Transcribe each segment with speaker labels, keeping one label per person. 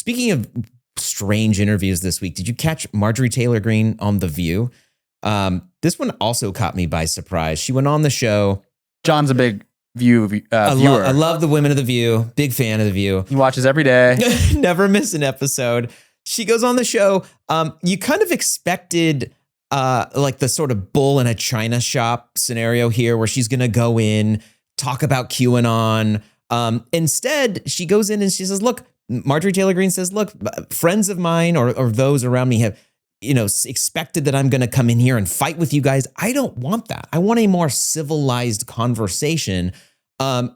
Speaker 1: Speaking of strange interviews this week, did you catch Marjorie Taylor Greene on The View? This one also caught me by surprise. She went on the show.
Speaker 2: John's a big viewer.
Speaker 1: I love the women of The View. Big fan of The View.
Speaker 2: He watches every day.
Speaker 1: Never miss an episode. She goes on the show. You kind of expected like the sort of bull in a china shop scenario here where she's going to go in, talk about QAnon. Instead, she goes in and she says, look, Marjorie Taylor Greene says, look, friends of mine or those around me have, expected that I'm going to come in here and fight with you guys. I don't want that. I want a more civilized conversation. The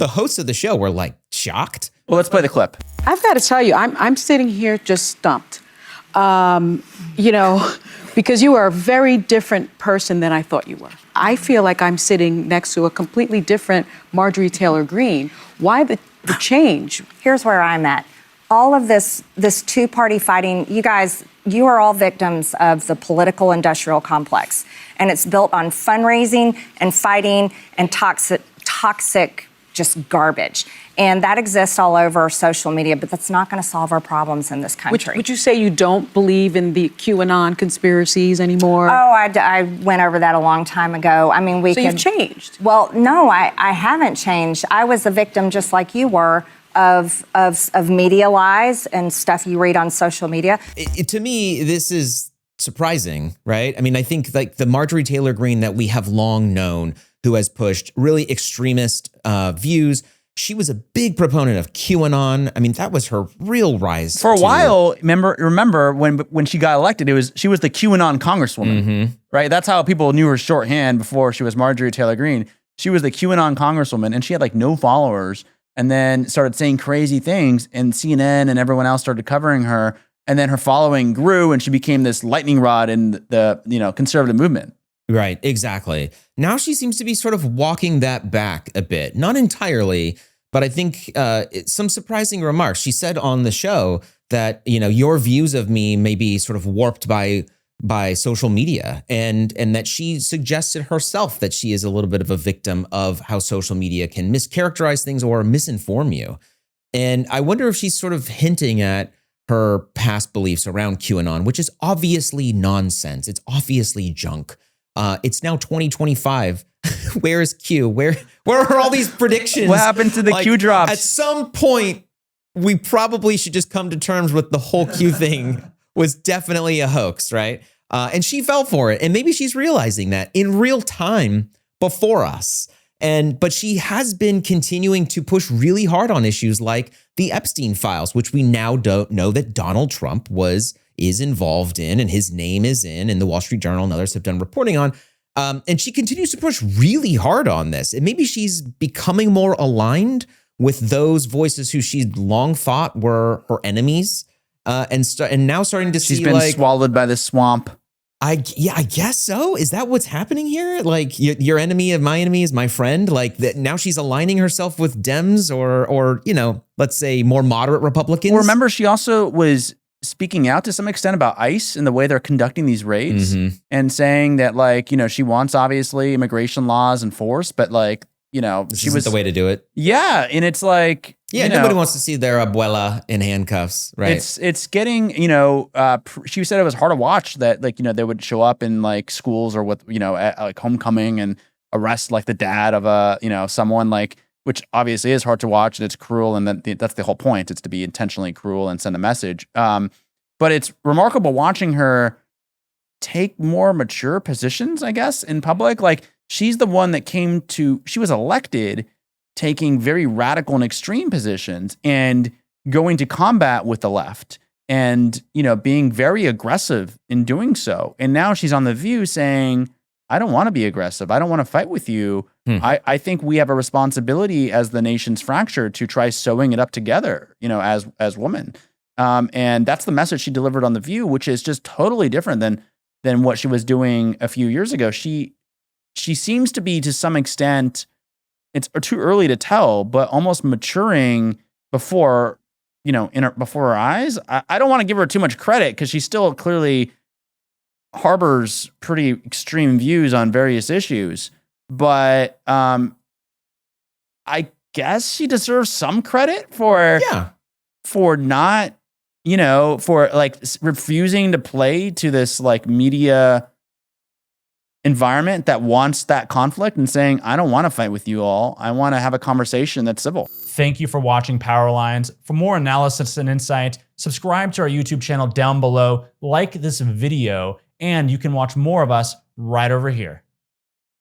Speaker 1: hosts of the show were like shocked.
Speaker 2: Well, let's play the clip.
Speaker 3: I've got to tell you, I'm sitting here just stumped. Because you are a very different person than I thought you were. I feel like I'm sitting next to a completely different Marjorie Taylor Greene. Why the change?
Speaker 4: Here's where I'm at. All of this two-party fighting, you guys, you are all victims of the political industrial complex. And it's built on fundraising and fighting and toxic just garbage. And that exists all over social media, but that's not going to solve our problems in this country.
Speaker 3: Would you say you don't believe in the QAnon conspiracies anymore?
Speaker 4: Oh, I went over that a long time ago. I mean,
Speaker 3: you've changed?
Speaker 4: Well, no, I haven't changed. I was a victim, just like you were, of media lies and stuff you read on social media.
Speaker 1: To me, this is surprising, right? I mean, I think like the Marjorie Taylor Greene that we have long known, who has pushed really extremist views. She was a big proponent of QAnon. I mean, that was her real rise.
Speaker 2: For a while, remember when she got elected, she was the QAnon congresswoman, right? That's how people knew her shorthand before she was Marjorie Taylor Greene. She was the QAnon congresswoman, and she had like no followers, and then started saying crazy things, and CNN and everyone else started covering her, and then her following grew, and she became this lightning rod in the conservative movement.
Speaker 1: Right, exactly. Now she seems to be sort of walking that back a bit. Not entirely, but I think some surprising remarks. She said on the show that, your views of me may be sort of warped by social media, and that she suggested herself that she is a little bit of a victim of how social media can mischaracterize things or misinform you. And I wonder if she's sort of hinting at her past beliefs around QAnon, which is obviously nonsense. It's obviously junk. It's now 2025. Where is Q? Where are all these predictions?
Speaker 2: What happened to the Q drops?
Speaker 1: At some point, we probably should just come to terms with the whole Q thing was definitely a hoax, right? And she fell for it. And maybe she's realizing that in real time before us. But she has been continuing to push really hard on issues like the Epstein files, which we now don't know that Donald Trump is involved in, and his name is in, and the Wall Street Journal and others have done reporting on. And she continues to push really hard on this. And maybe she's becoming more aligned with those voices who she long thought were her enemies, and now starting to see
Speaker 2: she's been swallowed by the swamp.
Speaker 1: I guess so. Is that what's happening here? Like your enemy of my enemy is my friend. Like that now she's aligning herself with Dems or let's say more moderate Republicans.
Speaker 2: Well, remember, she also was speaking out to some extent about ICE and the way they're conducting these raids, and saying that she wants obviously immigration laws enforced, but
Speaker 1: she was the way to do it.
Speaker 2: Yeah, and it's like
Speaker 1: nobody wants to see their abuela in handcuffs, right?
Speaker 2: It's getting she said it was hard to watch that they would show up in like schools or with at like homecoming and arrest like the dad of someone which obviously is hard to watch, and it's cruel, and that's the whole point. It's to be intentionally cruel and send a message. But it's remarkable watching her take more mature positions, I guess, in public. Like she's the one that she was elected taking very radical and extreme positions and going to combat with the left and, being very aggressive in doing so. And now she's on The View saying, I don't want to be aggressive. I don't want to fight with you. I think we have a responsibility as the nation's fractured to try sewing it up together, as women. And that's the message she delivered on The View, which is just totally different than what she was doing a few years ago. She seems to be, to some extent, it's too early to tell, but almost maturing before her eyes. I don't want to give her too much credit because she still clearly harbors pretty extreme views on various issues, but I guess she deserves some credit for for not, for like refusing to play to this like media environment that wants that conflict and saying, I don't want to fight with you all. I want to have a conversation that's civil.
Speaker 5: Thank you for watching Power Lines. For more analysis and insight, subscribe to our YouTube channel down below, like this video, and you can watch more of us right over here.